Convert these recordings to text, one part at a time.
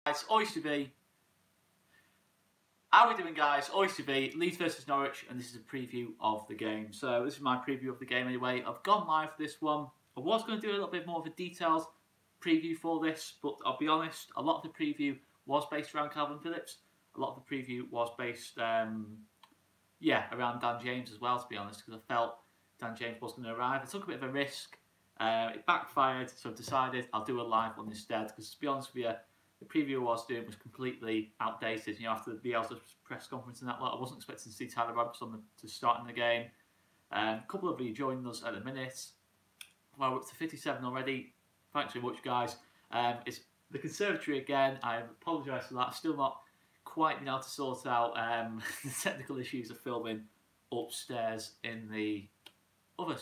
Guys, ALTV. How are we doing, guys? ALTV, Leeds versus Norwich, and this is a preview of the game. So this is my preview of the game anyway. I've gone live for this one. I was going to do a little bit more of a detailed preview for this, but I'll be honest, a lot of the preview was based around Calvin Phillips. A lot of the preview was based, around Dan James as well, to be honest, because I felt Dan James was going to arrive. I took a bit of a risk. It backfired, so I've decided I'll do a live one instead, because to be honest with you, the preview I was doing was completely outdated. You know, after the Bielsa press conference and that lot, I wasn't expecting to see Tyler Roberts to start in the game. A couple of you joined us at the minute. Well, we're up to 57 already. Thanks very much, guys. It's the conservatory again. I apologise for that. I've still not quite been able to sort out the technical issues of filming upstairs in the other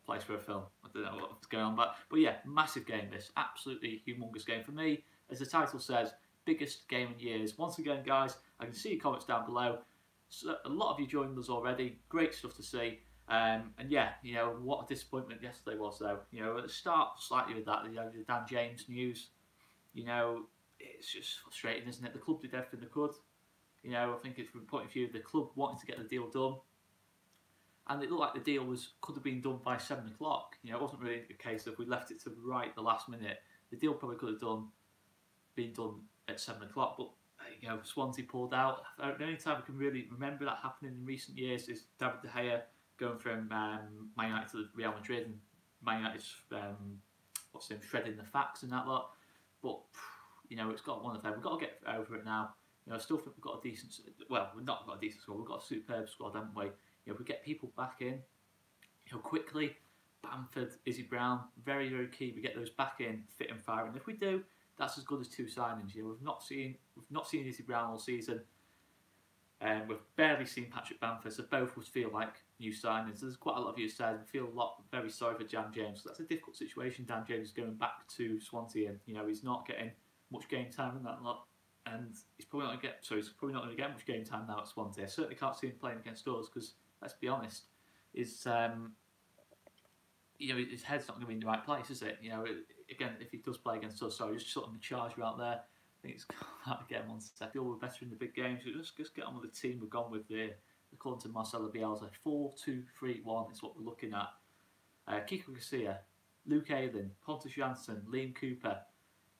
place for a film. I don't know what's going on, but yeah, massive game this. Absolutely humongous game for me. As the title says, biggest game in years. Once again, guys, I can see your comments down below. So a lot of you joined us already. Great stuff to see. And yeah, you know, what a disappointment yesterday was, though. You know, let's start slightly with that. You know, the Dan James news. You know, it's just frustrating, isn't it? The club did everything they could. You know, I think it's from the point of view of the club wanting to get the deal done. And it looked like the deal could have been done by 7 o'clock. You know, it wasn't really a case of we left it to right the last minute. The deal probably could have been done at 7 o'clock, but you know, Swansea pulled out. The only time I can really remember that happening in recent years is David De Gea going from Man United to Real Madrid, and Man United's shredding the facts and that lot. But you know, it's got one of them. We've got to get over it now. You know, I still think we've got a decent. Well, we've not got a decent squad. We've got a superb squad, haven't we? You know, if we get people back in, you know, quickly. Bamford, Izzy Brown, very, very key. We get those back in, fit and firing. If we do, that's as good as 2 signings. You know, we've not seen Izzy Brown all season, and we've barely seen Patrick Bamford. So both would feel like new signings. There's quite a lot of you said we feel very sorry for Dan James. So that's a difficult situation. Dan James is going back to Swansea, and you know he's not getting much game time in that lot, and he's probably not going to get much game time now at Swansea. I certainly can't see him playing against us because let's be honest, you know, his head's not going to be in the right place, is it? You know, again, if he does play against us, sorry, just sort of the charge out there. I think it's hard to get him on set. I feel we're better in the big games. So just get on with the team we've gone with there. According to Marcelo Bielsa, 4-2-3-1 is what we're looking at. Kiko Garcia, Luke Ayling, Pontus Jansson, Liam Cooper.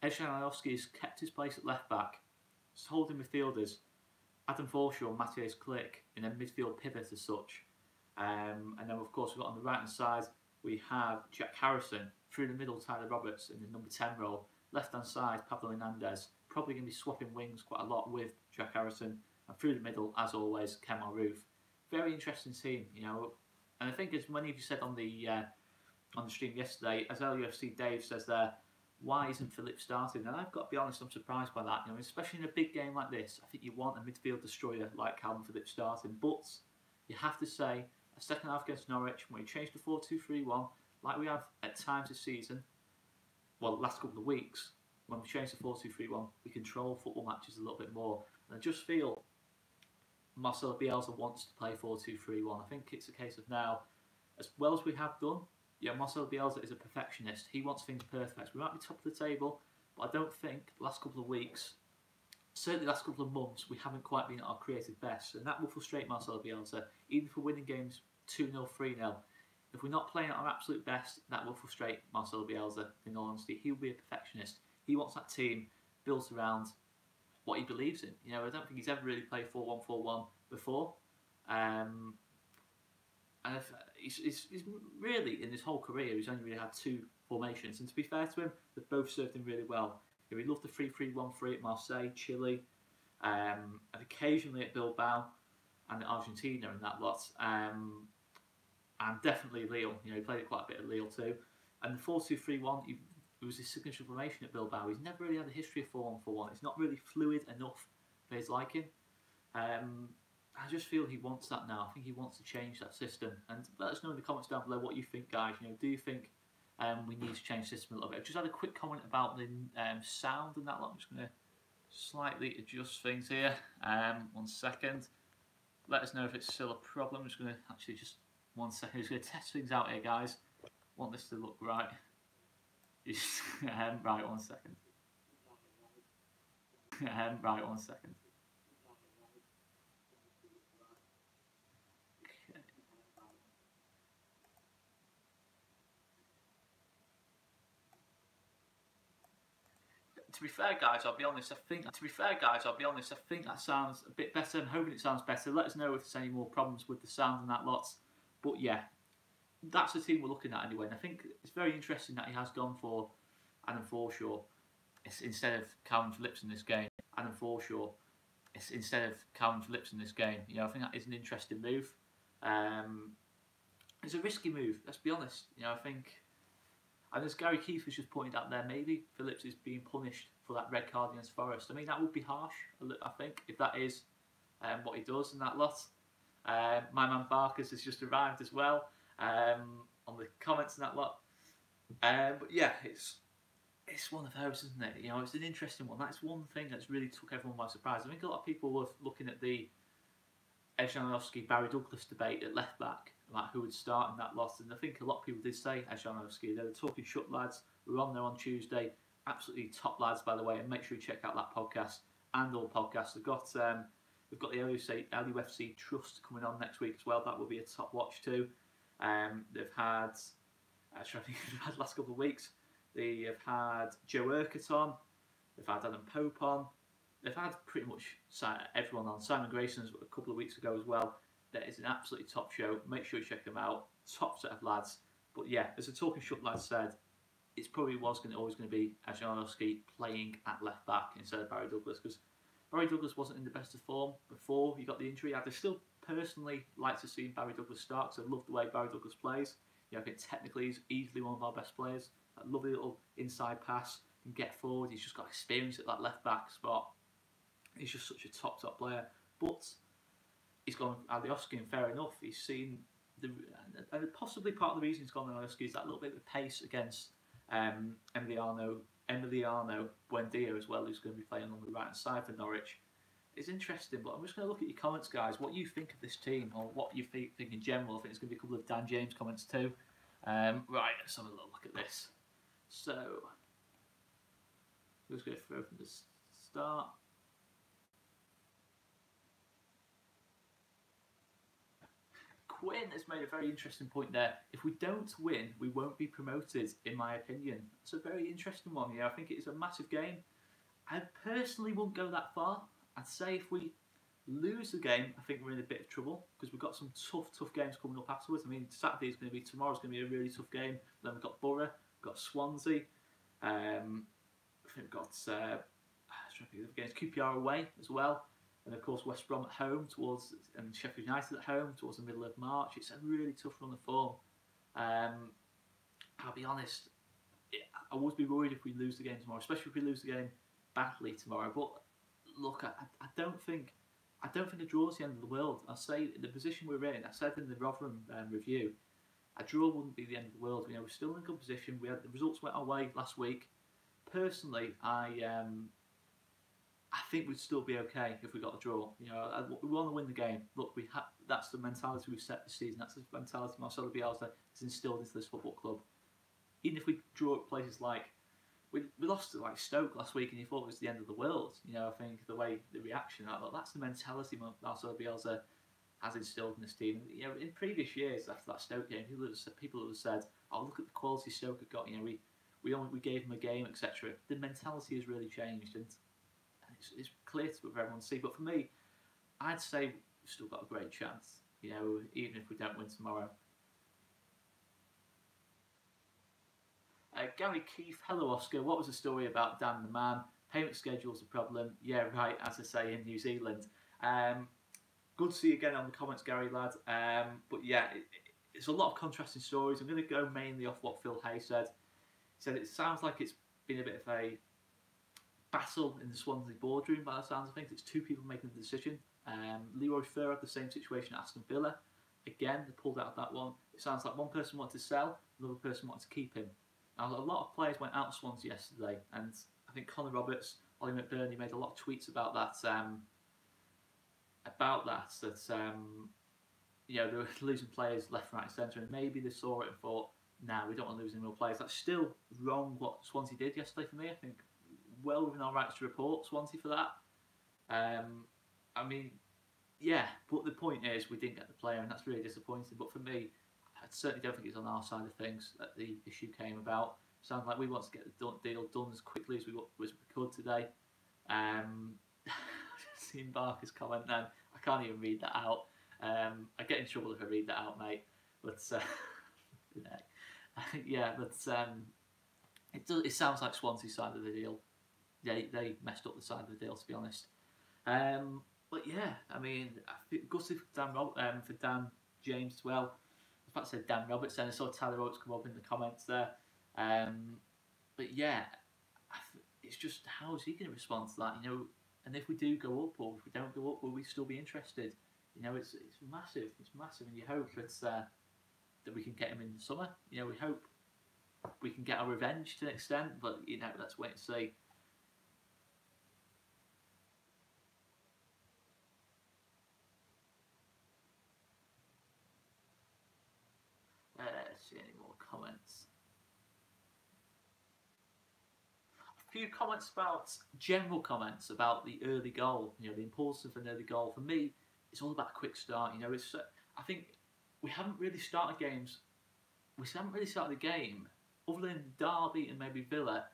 Edson Alioski has kept his place at left back. Just holding midfielders. Adam Forshaw and Matthias Klick in a midfield pivot as such. And then, of course, we've got on the right hand side, we have Jack Harrison, through the middle Tyler Roberts in the number 10 role, left hand side Pablo Hernandez, probably going to be swapping wings quite a lot with Jack Harrison, and through the middle, as always, Kemal Roof. Very interesting team, you know, and I think as many of you said on the stream yesterday, as LUFC Dave says there, why isn't Phillips starting? And I've got to be honest, I'm surprised by that. You know, especially in a big game like this, I think you want a midfield destroyer like Calvin Phillips starting, but you have to say, a second half against Norwich, when we changed to 4-2-3-1, like we have at times this season, well, the last couple of weeks, when we changed to 4-2-3-1, we control football matches a little bit more. And I just feel Marcelo Bielsa wants to play 4-2-3-1. I think it's a case of now, as well as we have done, yeah, Marcelo Bielsa is a perfectionist. He wants things perfect. We might be top of the table, but I don't think the last couple of weeks, certainly the last couple of months, we haven't quite been at our creative best, and that will frustrate Marcelo Bielsa. Even if we're winning games 2-0, 3-0, if we're not playing at our absolute best, that will frustrate Marcelo Bielsa. In all honesty, he will be a perfectionist. He wants that team built around what he believes in. You know, I don't think he's ever really played 4-1-4-1 before. And he's really, in his whole career, he's only really had 2 formations. And to be fair to him, they've both served him really well. He loved the 3-3-1-3 at Marseille, Chile, and occasionally at Bilbao and Argentina and that lot. And definitely Lille. You know, he played quite a bit at Lille too. And the 4-2-3-1, it was his signature formation at Bilbao. He's never really had a history of 4-1-4-1. It's not really fluid enough for his liking. I just feel he wants that now. I think he wants to change that system. And let us know in the comments down below what you think, guys. You know, do you think we need to change the system a little bit? I've just had a quick comment about the sound and that lot. I'm just going to slightly adjust things here. 1 second. Let us know if it's still a problem. I'm just going to actually just 1 second. I'm just going to test things out here, guys. Want this to look right. Right, 1 second. Right, 1 second. Okay. To be fair, guys, I'll be honest. I think that sounds a bit better. I'm hoping it sounds better. Let us know if there's any more problems with the sound and that lot. But yeah, that's the team we're looking at anyway. And I think it's very interesting that he has gone for Adam Forshaw instead of Calvin Phillips in this game. You know, I think that is an interesting move. It's a risky move. Let's be honest. You know, I think. And as Gary Keith was just pointed out there, maybe Phillips is being punished for that red card against Forest. I mean, that would be harsh, I think, if that is what he does in that lot. My man Barkers has just arrived as well on the comments in that lot. But yeah, it's one of those, isn't it? You know, it's an interesting one. That's one thing that's really took everyone by surprise. I think a lot of people were looking at the Ejjanowski Barry Douglas debate at left back, like who would start in that lot, and I think a lot of people did say Ejjanowski. They were talking shut lads. We were on there on Tuesday, absolutely top lads, by the way. And make sure you check out that podcast and all podcasts. We've got the LUFC Trust coming on next week as well. That will be a top watch too. They've had, I think they've had the last couple of weeks. They have had Joe Urquhart on. They've had Adam Pope on. They've had pretty much everyone on. Simon Grayson's a couple of weeks ago as well. That is an absolutely top show. Make sure you check them out. Top set of lads. But yeah, as the Talking Shut lad said, it's probably always going to be Ejjanowski playing at left back instead of Barry Douglas, because Barry Douglas wasn't in the best of form before he got the injury. I'd still personally like to see Barry Douglas start, because I love the way Barry Douglas plays. You know, I think technically he's easily one of our best players. That lovely little inside pass, can get forward. He's just got experience at that left back spot. He's just such a top player. But he's gone Alioski, and fair enough. He's seen and possibly part of the reason he's gone Alioski is that little bit of pace against Emiliano Buendia as well, who's going to be playing on the right hand side for Norwich. It's interesting, but I'm just going to look at your comments, guys. What you think of this team, or what you think in general. I think there's going to be a couple of Dan James comments too. Right, let's have a little look at this. So, let's go through from the start. Quinn has made a very interesting point there. If we don't win, we won't be promoted, in my opinion. It's a very interesting one. Yeah, I think it is a massive game. I personally wouldn't go that far. I'd say if we lose the game, I think we're in a bit of trouble, because we've got some tough games coming up afterwards. I mean, tomorrow's going to be a really tough game. Then we've got Borough, we've got Swansea. I think we've got games, QPR away as well. And of course, West Brom at home and Sheffield United at home towards the middle of March. It's a really tough run of form. I'll be honest, I would be worried if we lose the game tomorrow, especially if we lose the game badly tomorrow. But look, I don't think a draw is the end of the world. I'll say the position we're in. I said in the Rotherham review, a draw wouldn't be the end of the world. You know, we're still in a good position. The results went our way last week. Personally, I think we'd still be okay if we got a draw. You know, we want to win the game. Look, that's the mentality we've set this season. That's the mentality Marcelo Bielsa has instilled into this football club. Even if we draw at places like we lost to like Stoke last week, and you thought it was the end of the world. You know, I think the reaction that's the mentality Marcelo Bielsa has instilled in this team. You know, in previous years after that Stoke game, people have said, "Oh, look at the quality Stoke have got." You know, we gave them a game, etc. The mentality has really changed, and it's clear to everyone to see. But for me, I'd say we've still got a great chance. You know, even if we don't win tomorrow. Gary Keith, hello Oscar. What was the story about Dan the Man? Payment schedule's a problem. Yeah, right. As I say in New Zealand. Good to see you again on the comments, Gary lad. But yeah, it's a lot of contrasting stories. I'm going to go mainly off what Phil Hay said. He said it sounds like it's been a bit of a battle in the Swansea boardroom by the sounds of things. It's two people making the decision. Leroy Fer had the same situation at Aston Villa. Again, they pulled out of that one. It sounds like one person wanted to sell, another person wanted to keep him. Now, a lot of players went out of Swansea yesterday, and I think Conor Roberts, Ollie McBurney made a lot of tweets about that. You know, they were losing players left, right, and centre, and maybe they saw it and thought, "Nah, we don't want to lose any more players." That's still wrong what Swansea did yesterday for me. I think well within our rights to report Swansea for that. I mean, yeah, but the point is we didn't get the player, and that's really disappointing. But for me, I certainly don't think it's on our side of things that the issue came about. Sounds like we want to get the deal done as quickly as we could today. Seeing Barker's comment then, I can't even read that out. I get in trouble if I read that out, mate. But yeah, but it sounds like Swansea's side of the deal. They messed up the side of the deal, to be honest. But yeah, I mean, I feel gutted for Dan James as well. I was about to say Dan Roberts, and I saw Tyler Oates come up in the comments there. But yeah, it's just how is he going to respond to that? You know, and if we do go up or if we don't go up, will we still be interested? You know, it's massive. It's massive, and you hope that we can get him in the summer. You know, we hope we can get our revenge to an extent, but you know, let's wait and see. Let's see any more comments. A few comments about general comments about the early goal. You know, the importance of an early goal. For me, it's all about a quick start. You know, it's I think we haven't really started games. We haven't really started the game other than Derby and maybe Villa.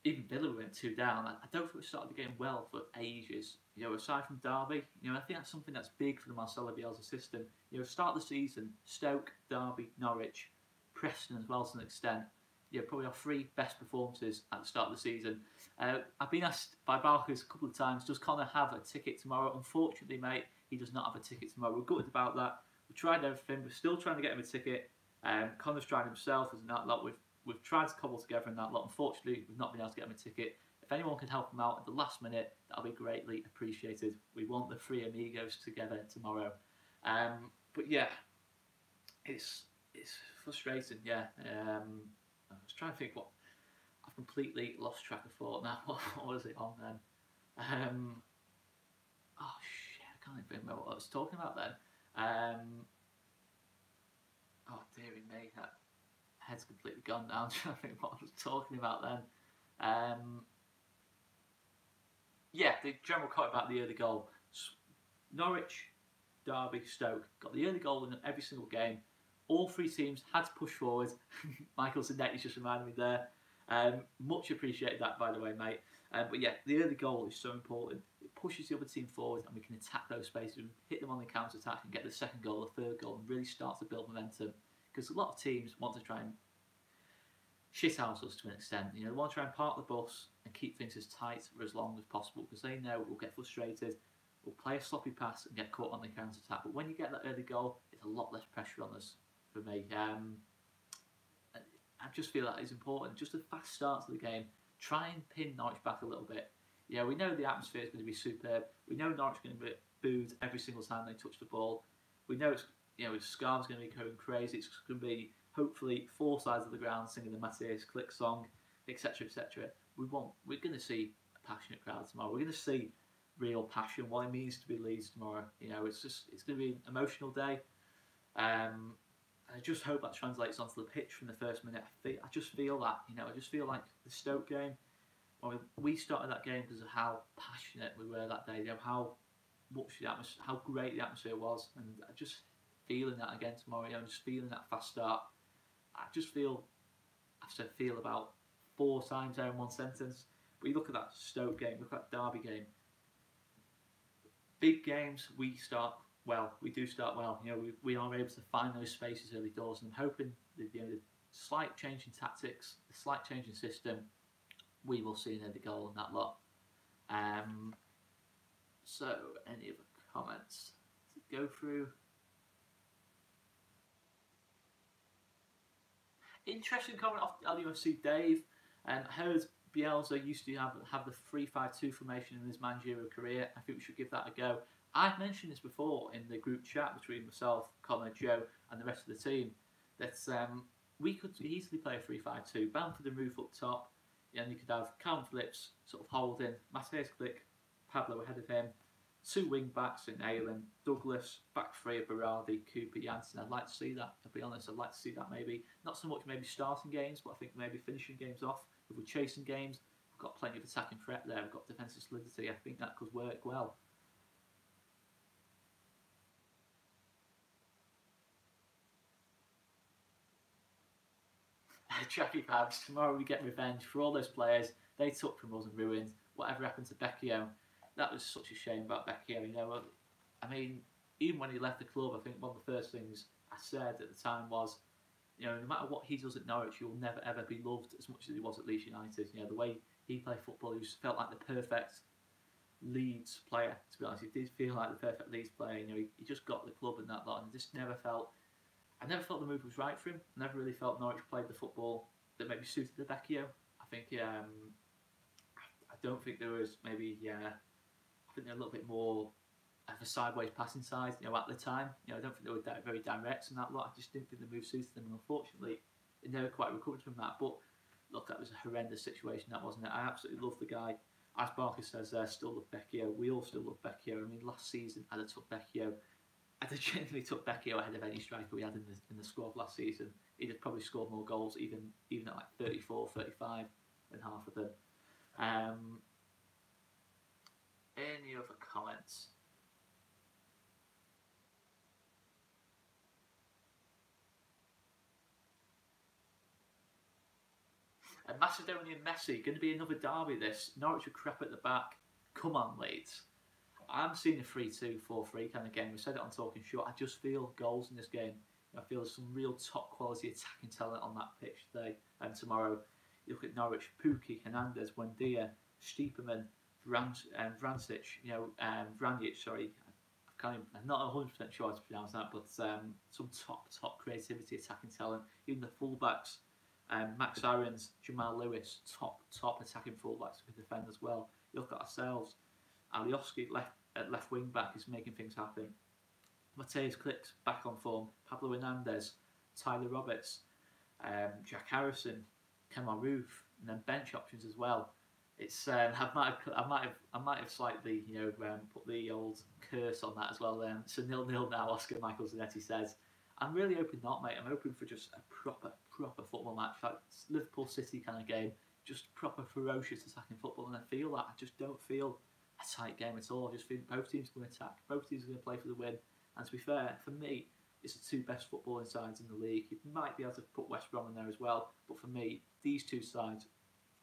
Even Villa went 2 down. I don't think we started the game well for ages. You know, aside from Derby, you know, I think that's something that's big for the Marcelo Bielsa system. You know, start the season, Stoke, Derby, Norwich, Preston as well to an extent. You know, probably our 3 best performances at the start of the season. I've been asked by Barkers a couple of times, does Conor have a ticket tomorrow? Unfortunately, mate, he does not have a ticket tomorrow. We're gutted about that. We tried everything. We're still trying to get him a ticket. Conor's tried himself. There's that lot. We've tried to cobble together in that lot. Unfortunately, we've not been able to get him a ticket. If anyone can help him out at the last minute, that'll be greatly appreciated. We want the 3 amigos together tomorrow. But yeah, it's frustrating. Yeah, I was trying to think what I've completely lost track of thought now. What was it on then? Oh shit, I can't even remember what I was talking about then. Oh dearie me, that head's completely gone now. I'm trying to think what I was talking about then. Yeah, the general comment about the early goal. Norwich, Derby, Stoke got the early goal in every single game. All 3 teams had to push forward. Michael Zanetti just reminded me there. Much appreciated that, by the way, mate. But yeah, the early goal is so important. It pushes the other team forward, and we can attack those spaces, and hit them on the counter attack, and get the second goal, the third goal, and really start to build momentum. Because a lot of teams want to try and shithouse us to an extent. You know, they want to try and park the bus and keep things as tight for as long as possible, because they know we'll get frustrated, we'll play a sloppy pass and get caught on the counter attack. But when you get that early goal, it's a lot less pressure on us. For me, I just feel that is important. Just a fast start to the game. Try and pin Norwich back a little bit. Yeah, we know the atmosphere is going to be superb. We know Norwich is going to be booed every single time they touch the ball. We know it's, you know, Scar's going to be going crazy. It's going to be hopefully 4 sides of the ground singing the Matthias Click song, etc., etc. We're going to see a passionate crowd tomorrow. We're going to see real passion, what it means to be Leeds tomorrow. You know, it's going to be an emotional day. I just hope that translates onto the pitch from the first minute. I just feel that, you know, I just feel like the Stoke game, when we started that game because of how passionate we were that day, you know, how great the atmosphere was, and I just feeling that again tomorrow, you know, just feeling that fast start. I just feel, I've said feel about 4 times there in one sentence. But you look at that Stoke game, look at that Derby game. Big games, we do start well. You know, we are able to find those spaces early doors, and I'm hoping that, you know, the slight change in tactics, the slight change in system, we will see an early goal in that lot. So, any other comments to go through? Interesting comment off LUFC Dave. I heard Bielsa used to have the 3-5-2 formation in his managerial career. I think we should give that a go. I've mentioned this before in the group chat between myself, Conor, Joe, and the rest of the team, that we could easily play a 3-5-2. Bamford and Roof up top, and you could have Calvin Phillips sort of holding, Matthias Click, Pablo ahead of him, 2 wing backs in Aylan, Douglas, back 3 of Berardi, Cooper, Janssen. I'd like to see that, to be honest. I'd like to see that maybe, not so much maybe starting games, but I think maybe finishing games off. If we're chasing games, we've got plenty of attacking threat there. We've got defensive solidity. I think that could work well. Jackie Babs, tomorrow we get revenge for all those players they took from us and ruined. Whatever happened to Becchio? That was such a shame about Becchio. You know, I mean, even when he left the club, I think one of the first things I said at the time was, you know, no matter what he does at Norwich, he will never ever be loved as much as he was at Leeds United. You know, the way he played football, he just felt like the perfect Leeds player. To be honest, he did feel like the perfect Leeds player. You know, he just got the club and that lot, and just never felt. I never felt the move was right for him. I never really felt Norwich played the football that maybe suited the Becchio. I think I don't think there was maybe I think they're a little bit more of a sideways passing side. You know, at the time, you know, I don't think they were very direct and that lot. I just didn't think the move suited them, and unfortunately, it never quite recovered from that. But look, that was a horrendous situation, that wasn't it? I absolutely love the guy. As Barker says, still love Becchio. We all still love Becchio. I mean, last season I'd have took Becchio. I'd have genuinely took Becchio ahead of any striker we had in the squad last season. He'd have probably scored more goals, even at like 34, 35, than half of them. Any other comments? And Macedonian Messi, going to be another derby this. Norwich are crap at the back. Come on, Leeds. I'm seeing a 3-2, 4-3 kind of game. We said it on Talking Short. I just feel goals in this game. I feel there's some real top quality attacking talent on that pitch today and tomorrow. You look at Norwich, Pukki, Hernandez, Buendia, Stiepermann, Vrancic, Vranic, sorry. I'm not 100% sure how to pronounce that, but some top creativity, attacking talent. Even the fullbacks, Max Aarons, Jamal Lewis, top attacking fullbacks who can defend as well. You look at ourselves, Alioski left wing back is making things happen. Mateus Klicks back on form. Pablo Hernandez, Tyler Roberts, Jack Harrison, Kemal Roof, and then bench options as well. It's I might have slightly put the old curse on that as well. So 0-0 now. Oscar Michael Zanetti says, I'm really hoping not, mate. I'm hoping for just a proper football match, like Liverpool City kind of game, just proper ferocious attacking football. And I feel that I just don't feel a tight game at all. I just think both teams are going to attack, both teams are going to play for the win. And to be fair, for me, it's the two best footballing sides in the league. You might be able to put West Brom in there as well, but for me, these two sides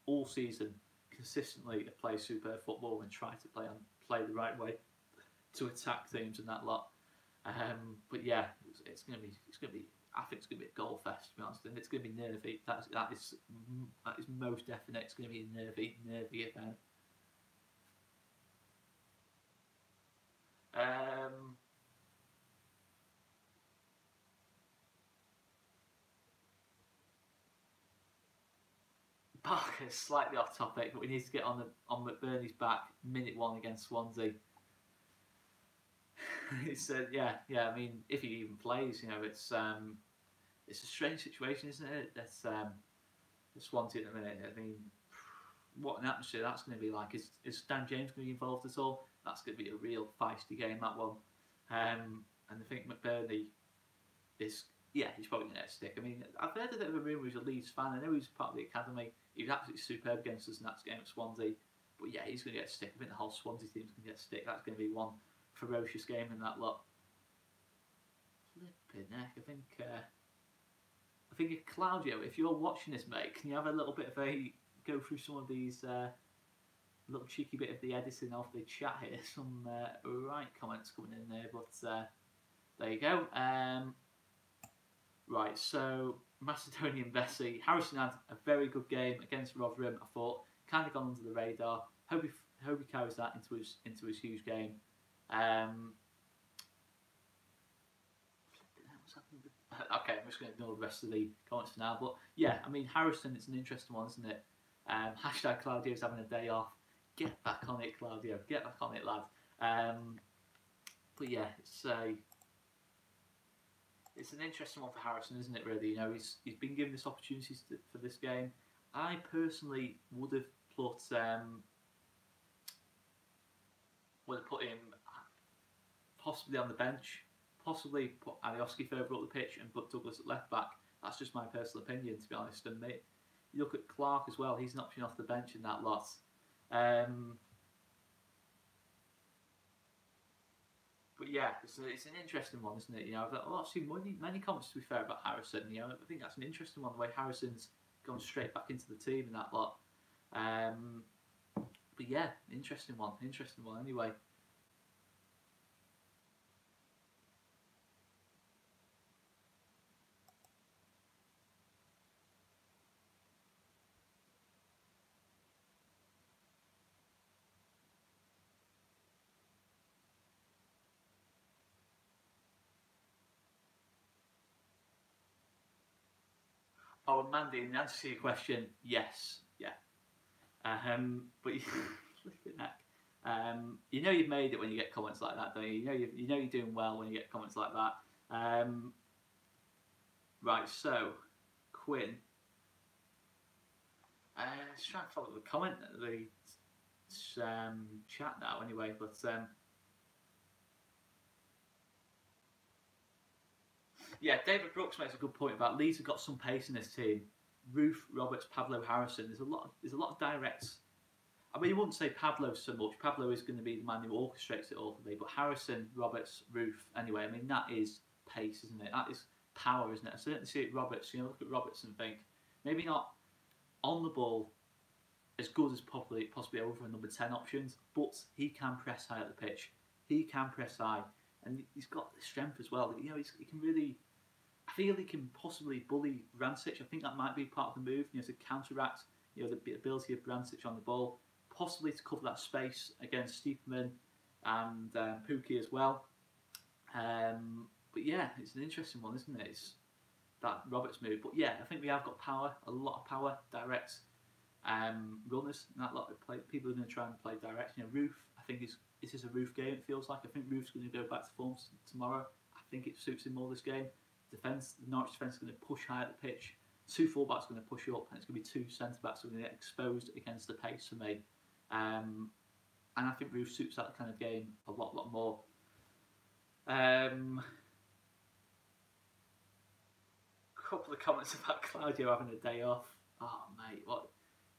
all season consistently play superb football and try to play the right way to attack teams and that lot. But yeah, it's going to be. I think it's going to be a goal fest, to be honest, and it's going to be nervy. That is most definite. It's going to be a nervy event. Barker's slightly off topic, but we need to get on McBurney's back minute 1 against Swansea. He said, yeah. I mean, if he even plays, it's a strange situation, isn't it? That's Swansea at the minute. I mean, what an atmosphere that's going to be like. Is Stan James going to be involved at all? That's going to be a real feisty game, that one. And I think McBurney is, he's probably going to get a stick. I mean, I've heard a bit of a rumour he's a Leeds fan. I know he's part of the academy. He was absolutely superb against us in that game at Swansea. But yeah, he's going to get a stick. I think the whole Swansea team's going to get a stick. That's going to be one ferocious game in that lot. Flipping heck, I think Claudio, if you're watching this, mate, can you have a little bit of go through some of these little cheeky bit of the editing of the chat here? Some right comments coming in there, but there you go. Right, so Macedonian Bessie, Harrison had a very good game against Rotherham. I thought kind of gone under the radar. Hope he carries that into his huge game. Okay, I'm just going to ignore the rest of the comments for now. But yeah, I mean, Harrison, it's an interesting one, isn't it? Hashtag Claudio's having a day off. Get back on it, Claudio. Get back on it, lad. But yeah, it's an interesting one for Harrison, isn't it? Really, he's been given this opportunity for this game. I personally would have put him possibly on the bench. Possibly put Alioski further up the pitch and put Douglas at left back. That's just my personal opinion, to be honest. And You look at Clark as well. He's an option off the bench in that lot. But yeah, it's an interesting one, isn't it? You know, I've seen many comments, to be fair, about Harrison. You know, I think that's an interesting one, the way Harrison's gone straight back into the team in that lot. But yeah, interesting one anyway. Oh, Mandy, in answer to your question, yes, yeah. But flipping heck. You know you've made it when you get comments like that, don't you? You know you're doing well when you get comments like that. Right, so Quinn. Just trying to follow the comment, the chat now, anyway. But yeah, David Brooks makes a good point about Leeds have got some pace in this team. Roof, Roberts, Pablo, Harrison. There's a lot of directs. I mean, you wouldn't say Pablo so much. Pablo is going to be the man who orchestrates it all for me. But Harrison, Roberts, Roof. Anyway, I mean that is pace, isn't it? That is power, isn't it? I certainly see it. Roberts. You know, look at Roberts and think maybe not on the ball as good as possibly over number 10 options, but he can press high at the pitch. He can press high, and he's got the strength as well. You know, he can really. I feel he can possibly bully Brancic. I think that might be part of the move. You know, to counteract, you know, the ability of Brancic on the ball, possibly to cover that space against Stiepermann and Pookie as well. But yeah, it's an interesting one, isn't it? It's that Roberts move. But yeah, I think we have got power, a lot of power, direct runners, and that lot of play. People are going to try and play direct. You know, Roof. I think this is a Roof game. It feels like. I think Roof's going to go back to form tomorrow. I think it suits him more this game. Defense, the Norwich defence is going to push high at the pitch. 2 fullbacks are going to push up, and it's going to be 2 centre backs are going to get exposed against the pace for me. And I think Roof suits that kind of game a lot more. Couple of comments about Claudio having a day off. Oh mate,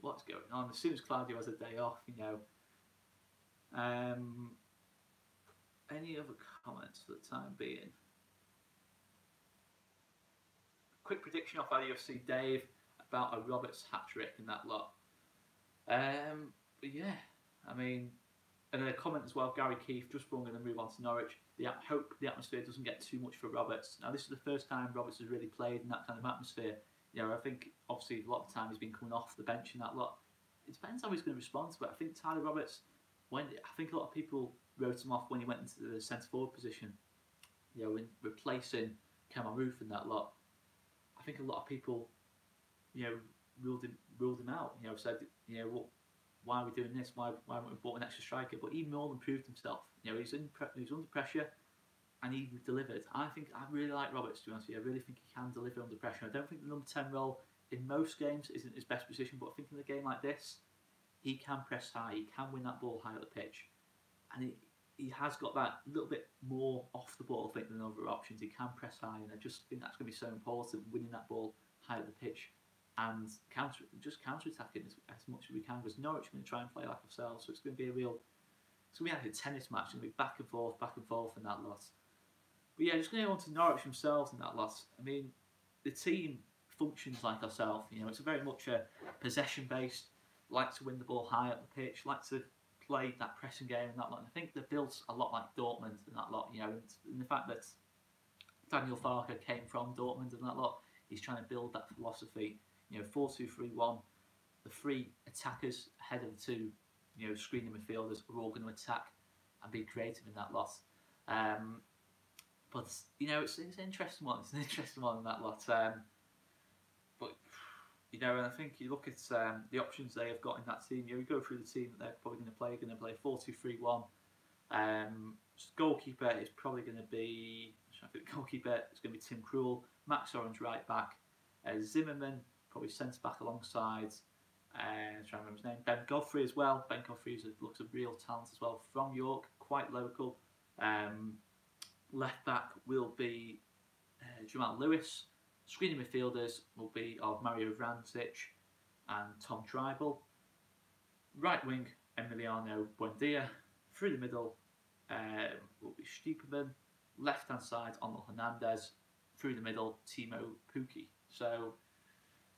what's going on? As soon as Claudio has a day off, you know. Any other comments for the time being? Quick prediction off LUFC Dave about a Roberts hat-trick and that lot. But yeah, I mean, and then a comment as well, Gary Keefe, just wrong and then move on to Norwich. I hope the atmosphere doesn't get too much for Roberts. Now, this is the first time Roberts has really played in that kind of atmosphere. You know, I think, obviously, a lot of the time he's been coming off the bench and that lot. It depends how he's going to respond to it. I think Tyler Roberts, I think a lot of people wrote him off when he went into the centre-forward position. You know, when replacing Cameron Roof and that lot. I think a lot of people, you know, ruled him out. You know, said, you know, why are we doing this? Why haven't we bought an extra striker? But he more than proved himself. You know, he was under pressure, and he delivered. I really like Roberts, to be honest with you. I really think he can deliver under pressure. I don't think the number 10 role in most games isn't his best position, but I think in a game like this, he can press high. He can win that ball high at the pitch, and he has got that little bit more off the ball, I think, than other options. He can press high, and I just think that's going to be so important, winning that ball high at the pitch and counter-attacking as much as we can, because Norwich are going to try and play like ourselves, so it's going to be it's going to be like a tennis match. It's going to be back and forth in that lot. But yeah, just going to go on to Norwich themselves in that lot. I mean, the team functions like ourselves. You know, it's very much a possession-based, like to win the ball high up the pitch, like to play that pressing game and that lot. And I think they're built a lot like Dortmund and that lot. You know, and the fact that Daniel Farke came from Dortmund and that lot, he's trying to build that philosophy. You know, 4-2-3-1. The 3 attackers ahead of the 2, you know, screening midfielders are all going to attack and be creative in that lot. But you know, it's an interesting one. It's an interesting one in that lot. But you know, and I think you look at the options they have got in that team. You know, you go through the team that they're probably going to play 4-2-3-1. Goalkeeper is probably going to be. I think the goalkeeper is going to be Tim Krul. Max Orange right back. Zimmerman probably centre back alongside. I'm trying to remember his name. Ben Godfrey as well. Ben Godfrey looks a real talent as well from York, quite local. Left back will be Jamal Lewis. Screening midfielders will be of Mario Vrancic. and Tom Tribal. Right wing, Emiliano Buendia. Through the middle will be Stieperman. Left hand side, Onel Hernandez. Through the middle, Timo Pukki. So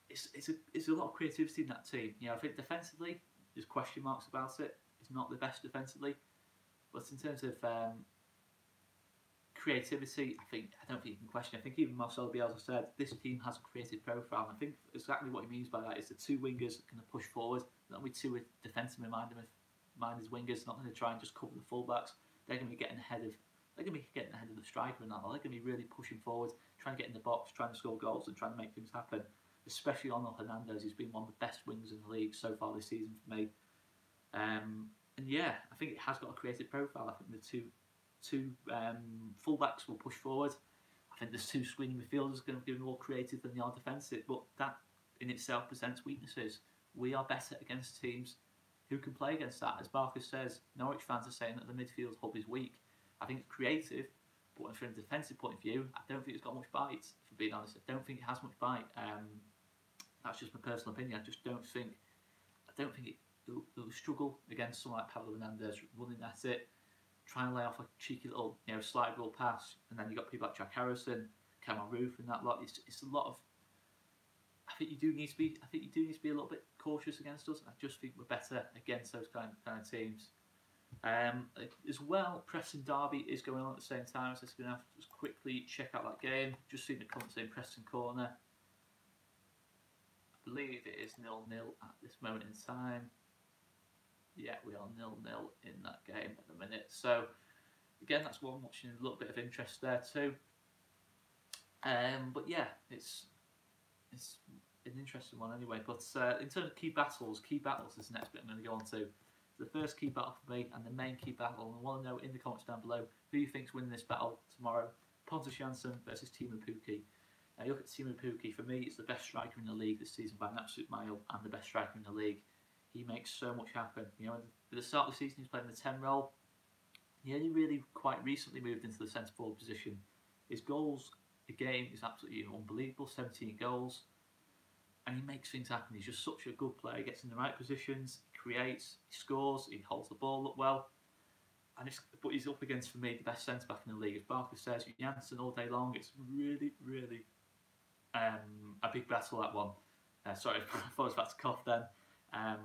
it's a lot of creativity in that team. You know, I think defensively, there's question marks about it. It's not the best defensively, but in terms of creativity, I don't think you can question. I think even Marcelo Bielsa said this team has a creative profile. And I think exactly what he means by that is the two wingers are going to push forward. Not be two defensively minded wingers. Not going to try and just cover the fullbacks. They're going to be getting ahead of. They're going to be getting ahead of the striker and that. They're going to be really pushing forward, trying to get in the box, trying to score goals, and trying to make things happen. Especially Onel Hernandez, who's been one of the best wingers in the league so far this season for me. And yeah, I think it has got a creative profile. I think the two fullbacks will push forward. I think there's two screening midfielders going to be more creative than they are defensive, but that in itself presents weaknesses. We are better against teams who can play against that. As Barker says, Norwich fans are saying that the midfield hub is weak. I think it's creative, but from a defensive point of view, I don't think it's got much bite, for being honest. I don't think it has much bite. That's just my personal opinion. I just don't think it'll struggle against someone like Pablo Hernandez running at it, trying to lay off a cheeky little, slide ball pass, and then you've got people like Jack Harrison, Cameron Roof, and that lot. It's a lot of. I think you do need to be a little bit cautious against us. I just think we're better against those kind of teams. As well, Preston Derby is going on at the same time, so I'm going to have to just quickly check out that game. Just seen the comment saying Preston corner. I believe it is 0-0 at this moment in time. Yeah, we are 0-0 in that game at the minute. So again, that's one watching a little bit of interest there too. But yeah, it's an interesting one anyway. But in terms of key battles is the next bit I'm going to go on to. The first key battle for me and the main key battle, and I want to know in the comments down below who you think's winning this battle tomorrow. Pontus Jansson versus Timo Pukki. Now you look at Timo Pukki, for me it's the best striker in the league this season by an absolute mile, and the best striker in the league. He makes so much happen. At the start of the season he was playing the 10 role. He only really quite recently moved into the centre forward position. His goals a game is absolutely unbelievable, 17 goals. And he makes things happen. He's just such a good player. He gets in the right positions, he creates, he scores, he holds the ball up well. But he's up against, for me, the best centre back in the league. As Barker says, Janssen all day long. It's really, really a big battle, that one. Sorry, I thought I was about to cough then.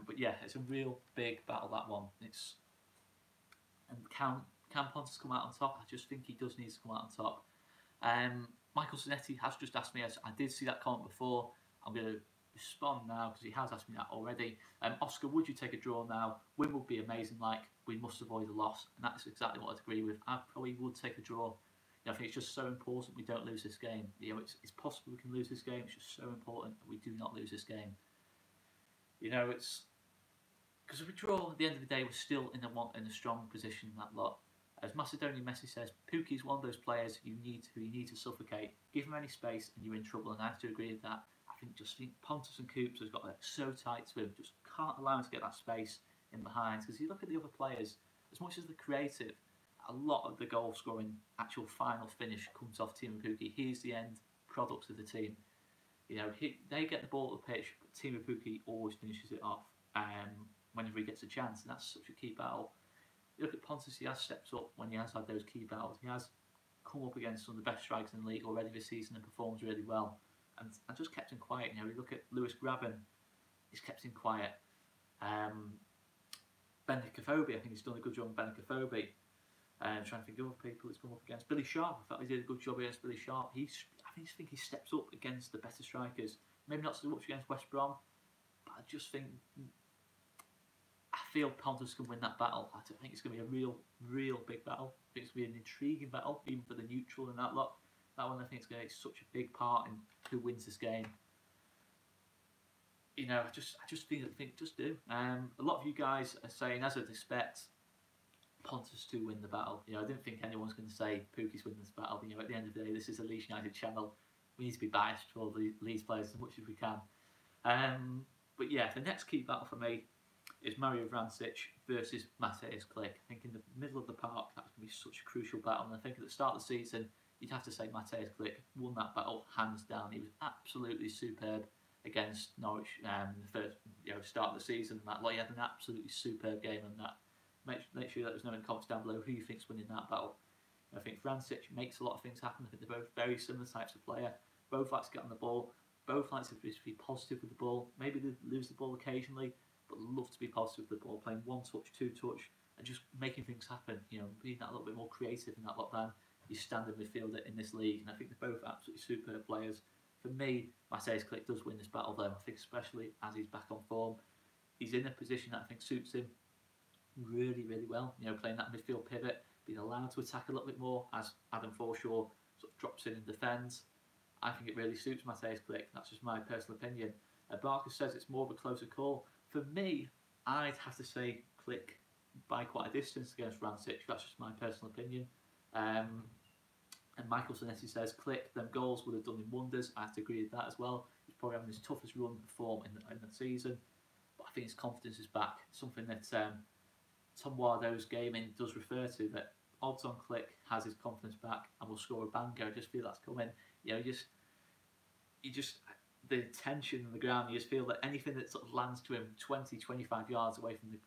But yeah, it's a real big battle, that one. And can Pontus come out on top? I just think he does need to come out on top. Michael Zanetti has just asked me, as I did see that comment before, I'm going to respond now because he has asked me that already. Oscar, would you take a draw now? Win would be amazing, we must avoid a loss. And that's exactly what I'd agree with. I probably would take a draw. I think it's just so important we don't lose this game. It's possible we can lose this game. It's just so important that we do not lose this game. It's because if we draw at the end of the day, we're still in a strong position in that lot. As Macedonian Messi says, Pukki is one of those players you need to suffocate. Give him any space and you're in trouble, and I have to agree with that. I think Pontus and Coops has got it so tight to him, just can't allow him to get that space in behind. Because you look at the other players, as much as they're creative, a lot of the goal scoring, actual final finish comes off Timo Pukki. He's the end product of the team. They get the ball at the pitch, but Timo Pukki always finishes it off whenever he gets a chance, and that's such a key battle. You look at Pontus, he has stepped up when he has had those key battles. He has come up against some of the best strikers in the league already this season and performs really well. And I just kept him quiet. You look at Lewis Graben, he's kept him quiet. Ben Hickophobia, I think he's done a good job on Ben Hickophobia. Trying to think of other people he's come up against. Billy Sharp, I thought he did a good job against Billy Sharp. I think he steps up against the better strikers. Maybe not so much against West Brom, but I just think I feel Pontus can win that battle. I think it's going to be a real big battle. I think it's going to be an intriguing battle, even for the neutral and that lot. That one I think is going to be such a big part in who wins this game. I just think just do. A lot of you guys are saying, as I'd expect, Pontus to win the battle. I didn't think anyone's going to say Pukki's winning this battle. At the end of the day, this is a Leeds United channel. We need to be biased for all the Leeds players as much as we can. But yeah, the next key battle for me is Mario Vrancic versus Mateusz Klich. I think in the middle of the park, that's going to be such a crucial battle. And I think at the start of the season, you'd have to say Mateusz Klich won that battle hands down. He was absolutely superb against Norwich the first start of the season. That he had an absolutely superb game, and that make sure that there's no in comments down below who you think's winning that battle. I think Vrancic makes a lot of things happen. I think they're both very similar types of player. Both like to get on the ball. Both like to be positive with the ball. Maybe they lose the ball occasionally, but love to be positive with the ball, playing one touch, two touch, and just making things happen. Being that little bit more creative in that lot than your standard midfielder in this league. And I think they're both absolutely superb players. For me, Matthijs Klich does win this battle, though. I think especially as he's back on form, he's in a position that I think suits him really, really well. Playing that midfield pivot, being allowed to attack a little bit more as Adam Forshaw sort of drops in and defends. I think it really suits Matthijs Klich. That's just my personal opinion. Barker says it's more of a closer call. For me, I'd have to say Klich by quite a distance against Vrancic. That's just my personal opinion. And Michael Zanetti says Klich, them goals would have done him wonders. I have to agree with that as well. He's probably having his toughest run of form in the season. But I think his confidence is back. Something that Tom Wardo's gaming does refer to, that odds on Klich has his confidence back and will score a banger. I just feel that's coming. You just the tension on the ground. You just feel that anything that sort of lands to him 20, 25 yards away from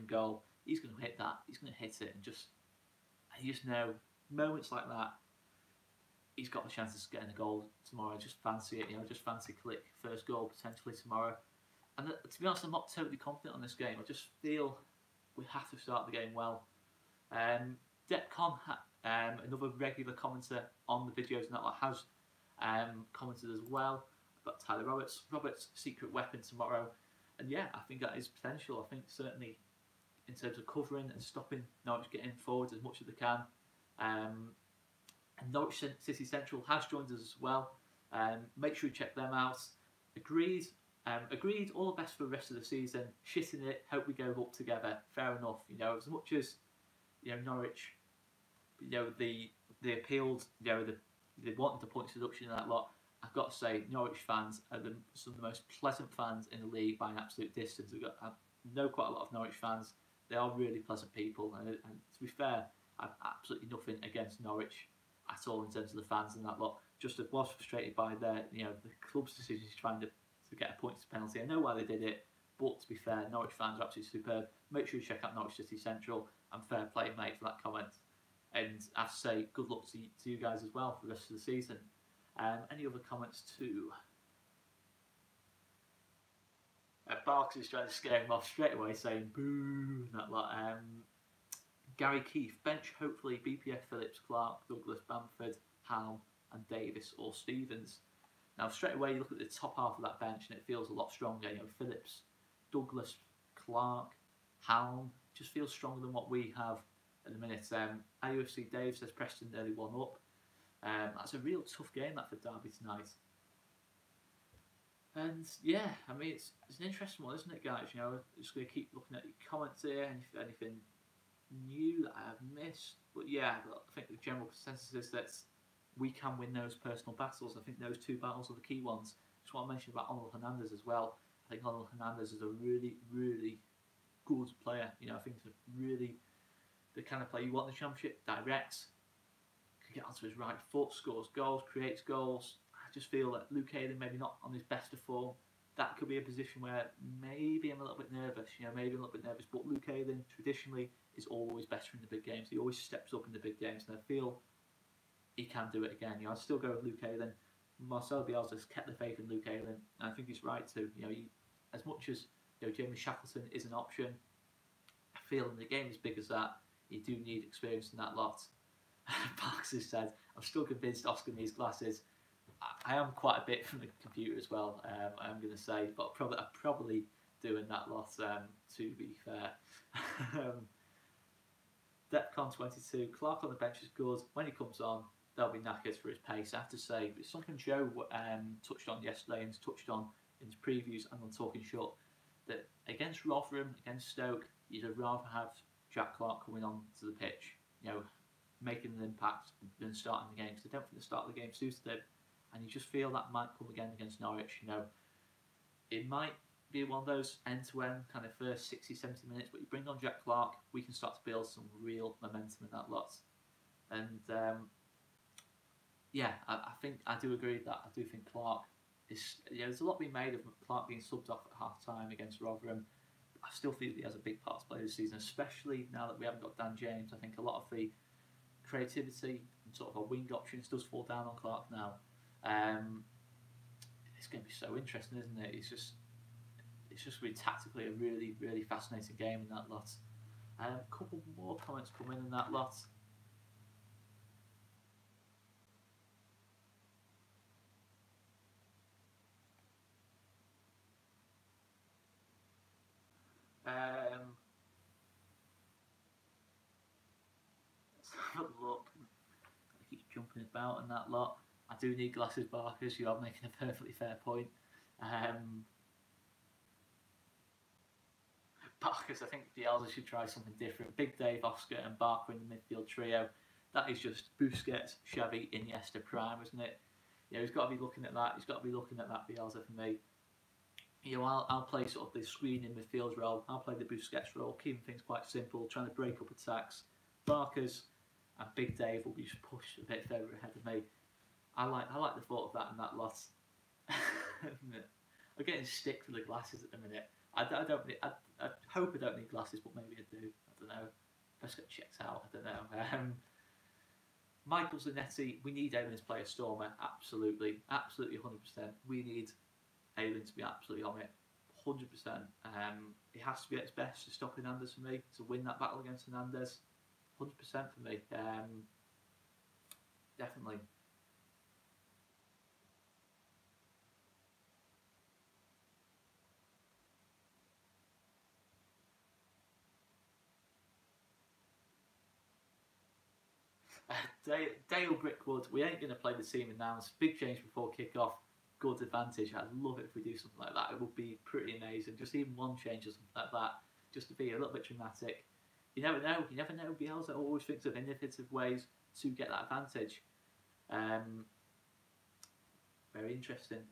goal, he's going to hit that. He's going to hit it, and you just know moments like that. He's got the chance of getting a goal tomorrow. Just fancy it. Just fancy Klich first goal potentially tomorrow. And to be honest, I'm not totally confident on this game. I just feel we have to start the game well. Depcon, another regular commenter on the videos, and that has commented as well about Tyler Roberts' secret weapon tomorrow. And yeah, I think that is potential. I think certainly in terms of covering and stopping Norwich getting forward as much as they can. And Norwich City Central has joined us as well. Make sure you check them out. Agreed. All the best for the rest of the season. Shitting it. Hope we go up together. Fair enough. As much as Norwich, they appealed. They wanted the points deduction in that lot. I've got to say, Norwich fans are some of the most pleasant fans in the league by an absolute distance. I know quite a lot of Norwich fans. They are really pleasant people, and to be fair, I've absolutely nothing against Norwich at all in terms of the fans and that lot. Just was frustrated by the club's decisions trying to get a points penalty. I know why they did it, but to be fair, Norwich fans are absolutely superb. Make sure you check out Norwich City Central, and fair play, mate, for that comment. And I have to say, good luck to you guys as well for the rest of the season. Any other comments too? Barks is trying to scare him off straight away, saying boo and that lot. Gary Keith, bench hopefully BPF, Phillips, Clark, Douglas, Bamford, Halm and Davis or Stevens. Now straight away you look at the top half of that bench and it feels a lot stronger. Phillips, Douglas, Clark, Halm just feels stronger than what we have at the minute. LUFC Dave says Preston nearly 1 up. That's a real tough game that for Derby tonight. And yeah, I mean it's an interesting one, isn't it, guys? Just going to keep looking at your comments here, and if anything new that I have missed. But yeah, I think the general consensus is that we can win those personal battles. I think those two battles are the key ones. Just want to mention about Onel Hernandez as well. I think Onel Hernandez is a really, really good player. I think he's really the kind of player you want in the Championship. Direct, can get onto his right foot, scores goals, creates goals. I just feel that Luke Ayling maybe not on his best of form. That could be a position where maybe I'm a little bit nervous. But Luke Ayling traditionally is always better in the big games. He always steps up in the big games, and I feel he can do it again. I'd still go with Luke Ayling. Marcel Bielsa's kept the faith in Luke Ayling, and I think he's right to. As much as Jamie Shackleton is an option, I feel in the game as big as that, you do need experience in that lot. Parks has said, I'm still convinced Oscar needs glasses. I am quite a bit from the computer as well, I'm going to say, but I'm probably doing that lot, to be fair. Depcon 22, Clark on the bench is good. When he comes on, they'll be knackered for his pace. I have to say, it's something Joe touched on yesterday and touched on in his previews and on Talking Short, that against Rotherham, against Stoke, you'd rather have Jack Clark coming on to the pitch, making an impact than starting the game, because I don't think the start of the game suited him. And you just feel that might come again against Norwich. It might be one of those end-to-end kind of first 60, 70 minutes, but you bring on Jack Clark, we can start to build some real momentum in that lot. And yeah, I think I do agree with that. I do think Clark there's a lot being made of Clark being subbed off at half time against Rotherham. I still feel he has a big part to play this season, especially now that we haven't got Dan James. I think a lot of the creativity and sort of our wing options does fall down on Clark now. It's going to be so interesting, isn't it? It's just really tactically a really, really fascinating game in that lot. A couple more comments come in that lot. Let's have a look. I keep jumping about in that lot. I do need glasses, Barkers. You are making a perfectly fair point. Barkers, I think Bielsa should try something different. Big Dave, Oscar, and Barker in the midfield trio. That is just Busquets, Xavi, Iniesta prime, isn't it? He's got to be looking at that. He's got to be looking at that Bielsa for me. I'll play sort of the screening midfield role. I'll play the Busquets role, keeping things quite simple, trying to break up attacks. Barkers and Big Dave will be just pushed a bit further ahead of me. I like the thought of that in that lot. I'm getting stick for the glasses at the minute. I hope I don't need glasses, but maybe I do. I don't know. Best get checked out. I don't know. Michael Zanetti, we need Ayling to play a stormer. Absolutely, 100%. We need Ayling to be absolutely on it, 100%. He has to be at his best to stop Hernandez for me, to win that battle against Hernandez. 100% for me. Definitely. Dale Brickwood, we ain't going to play the team announced. Big change before kick-off. Good advantage. I'd love it if we do something like that. It would be pretty amazing. Just even one change or something like that, just to be a little bit dramatic. You never know. Bielsa always thinks of innovative ways to get that advantage. Very interesting.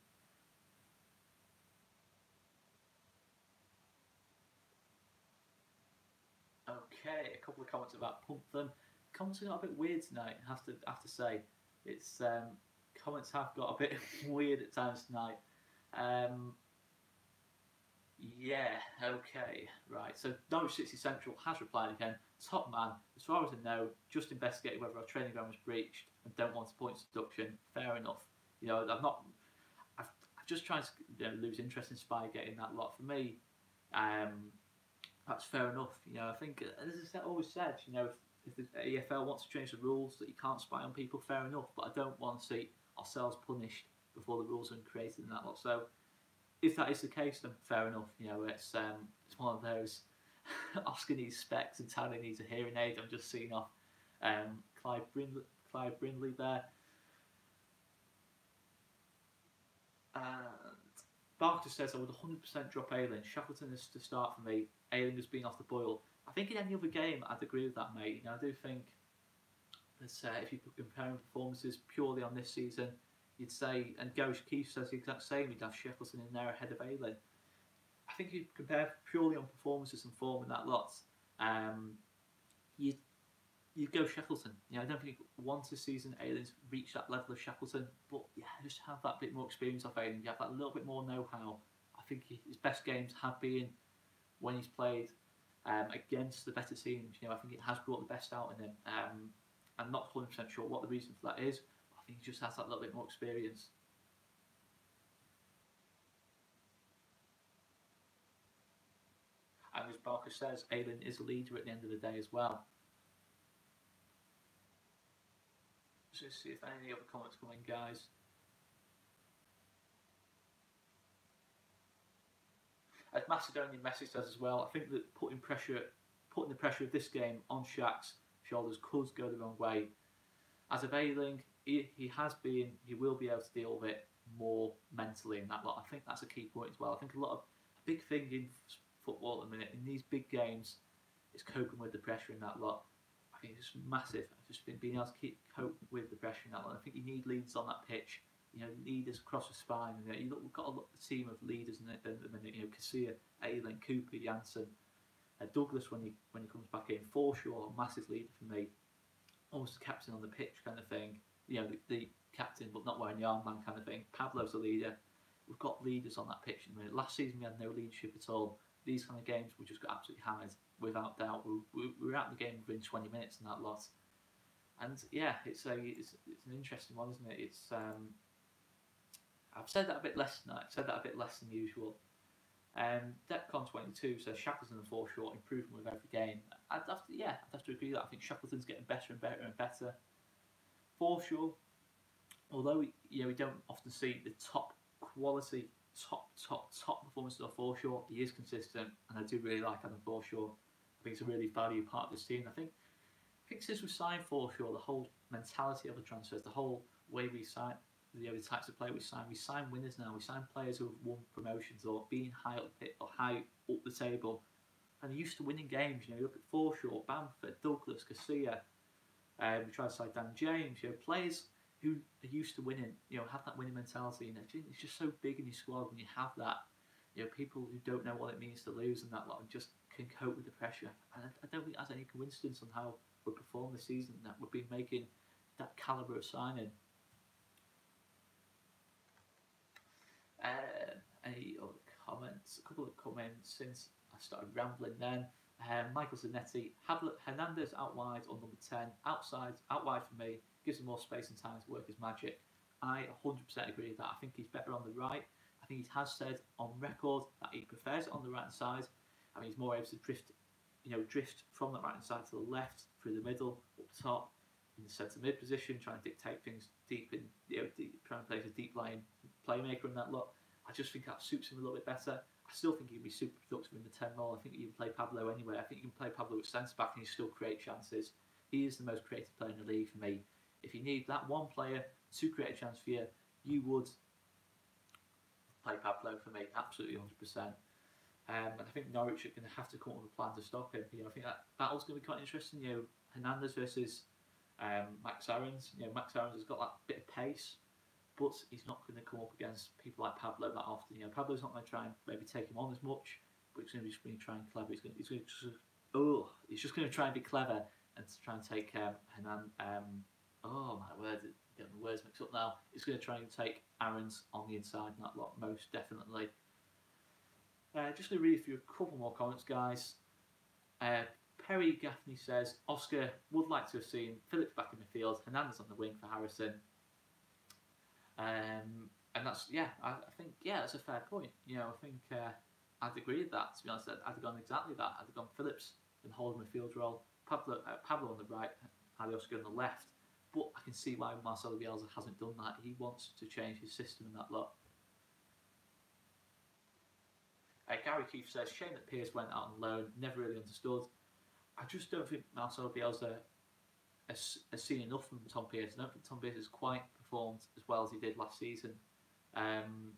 Okay, a couple of comments about Pump Them. Comments got a bit weird tonight. I have to say, it's comments have got a bit weird at times tonight. Yeah, okay, right. So Norwich City Central has replied again. Top man, as far as I know, just investigating whether our training ground was breached and don't want a points deduction. Fair enough. I'm not. I've just tried to lose interest in Spygate in that lot. For me, that's fair enough. I think, as I always said, if the EFL wants to change the rules that you can't spy on people, fair enough. But I don't want to see ourselves punished before the rules are created in that lot. So if that is the case, then fair enough. It's one of those. Oscar needs specs and Tally needs a hearing aid. I'm just seeing off Clive Brindley there. And Barker says I would 100% drop Ayling. Shackleton is to start for me. Ayling has been off the boil. I think in any other game, I'd agree with that, mate. I do think that if you're comparing performances purely on this season, you'd say, and Ghost Keith says the exact same, you'd have Shackleton in there ahead of Ayling. I think if you compare purely on performances and form in that lot, you'd go Shackleton. I don't think once this season Ayling's reached that level of Shackleton, but just have that bit more experience off Ayling. You have that little bit more know-how. I think his best games have been when he's played against the better teams. I think it has brought the best out in him. I'm not 100% sure what the reason for that is. I think he just has that little bit more experience. And as Barker says, Ayling is a leader at the end of the day as well. Let's see if any other comments come in, guys. As Macedonian message says as well, I think that putting the pressure of this game on Shaq's shoulders could go the wrong way. As of Ayling, he will be able to deal with it more mentally in that lot. I think that's a key point as well. I think a big thing in football at the minute, in these big games, is coping with the pressure in that lot. I think it's massive. I've just been being able to keep coping with the pressure in that lot. I think you need leaders on that pitch. Leaders across the spine. We've got a team of leaders in it at the minute. Casilla, Ayling, Cooper, Janssen, Douglas when he comes back in. Forshaw, a massive leader for me. Almost the captain on the pitch kind of thing. The captain, but not wearing the armband kind of thing. Pablo's a leader. we've got leaders on that pitch. Last season we had no leadership at all. These kind of games we just got absolutely hammered, without doubt. We were out of the game within 20 minutes and that lot. And yeah, it's an interesting one, isn't it? I've said that a bit less tonight. I've said that a bit less than usual. Depcon22 says Shackleton and Foreshore improving with every game. I'd have to agree with that. I think Shackleton's getting better and better and better. Foreshore, although we don't often see the top quality, top performances of Foreshore, he is consistent, and I do really like Adam Foreshore. I think it's a really valuable part of this team. I think since we signed Foreshore, the whole mentality of the transfers, the whole way we sign, the types of player we sign winners now. We sign players who have won promotions or been high up the pit or high up the table, and are used to winning games. You look at Foreshore, Bamford, Douglas, Garcia. We try to sign Dan James. Players who are used to winning. Have that winning mentality, and it's just so big in your squad when you have that. People who don't know what it means to lose and that lot, and just can cope with the pressure. And I don't think that's any coincidence on how we performed this season, that we've been making that calibre of signing. Any other comments? A couple of comments since I started rambling then. Michael Zanetti, Hernandez out wide on number 10, out wide for me, gives him more space and time to work his magic. I 100% agree with that. I think he's better on the right. I think he has said on record that he prefers it on the right hand side. I mean, he's more able to drift from the right hand side to the left, through the middle, up top, in the centre mid position, trying to dictate things deep in, trying to play as a deep line playmaker and that lot. I just think that suits him a little bit better. I still think he can be super productive in the 10 role. I think you can play Pablo anywhere. I think you can play Pablo at centre back and he still create chances. He is the most creative player in the league for me. If you need that one player to create a chance for you, you would play Pablo for me, absolutely 100%. And I think Norwich are going to have to come up with a plan to stop him. I think that battle's going to be quite interesting. Hernandez versus Max Aarons. Max Aarons has got that bit of pace, but he's not going to come up against people like Pablo that often. Pablo's not going to try and maybe take him on as much, but he's going to be trying clever. He's just going to try and be clever and to try and take oh my word, getting the words mixed up now. He's going to try and take Aarons on the inside and that lot, most definitely. Just going to read through a couple more comments, guys. Perry Gaffney says, Oscar would like to have seen Phillips back in the field, Hernandez on the wing for Harrison. And that's, I think, that's a fair point. I think I'd agree with that, to be honest. I'd have gone exactly that. I'd have gone Phillips and hold him a field role, Pablo on the right, Ali Oscar on the left. But I can see why Marcelo Bielsa hasn't done that. He wants to change his system and that lot. Gary Keefe says, shame that Pierce went out on loan, never really understood. I just don't think Marcelo Bielsa has seen enough from Tom Pierce. I don't think Tom Pierce has quite performed as well as he did last season. And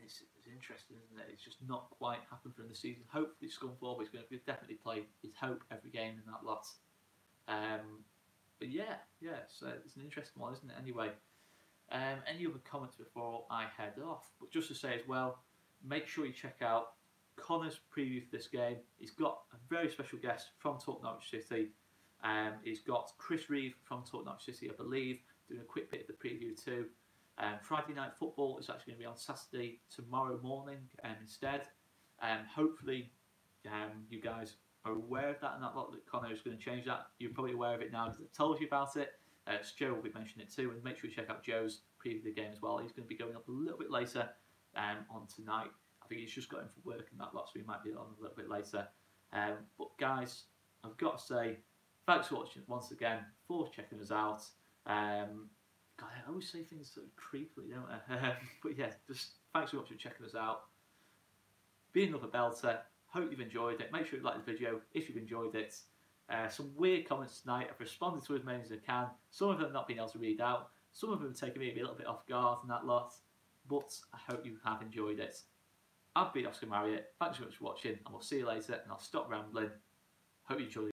it's interesting, isn't it? It's just not quite happened for him this season. Hopefully it's gone forward. He's going to definitely play his hope every game in that lot. But so it's an interesting one, isn't it? Anyway, any other comments before I head off? But just to say as well, make sure you check out Conor's preview for this game. He's got a very special guest from Talk Norwich City. He's got Chris Reeve from Talk Norwich City, I believe, doing a quick bit of the preview too. Friday Night Football is actually going to be on Saturday tomorrow morning instead. Hopefully you guys are aware of that and that lot that Conor is going to change that. You're probably aware of it now because I told you about it. Joe will be mentioning it too, and make sure you check out Joe's preview of the game as well. He's going to be going up a little bit later on tonight. I think he's just got in for work and that lot, so he might be on a little bit later. But guys, I've got to say, thanks for watching once again, for checking us out. God, I always say things sort of creepily, don't I? But yeah, just thanks for watching and checking us out. Be another belter. Hope you've enjoyed it. Make sure you like the video if you've enjoyed it. Some weird comments tonight. I've responded to as many as I can. Some of them not being able to read out. Some of them taking me a little bit off guard and that lot. But I hope you have enjoyed it. I've been Oscar Marriott. Thanks so much for watching, and we'll see you later. And I'll stop rambling. Hope you enjoyed it.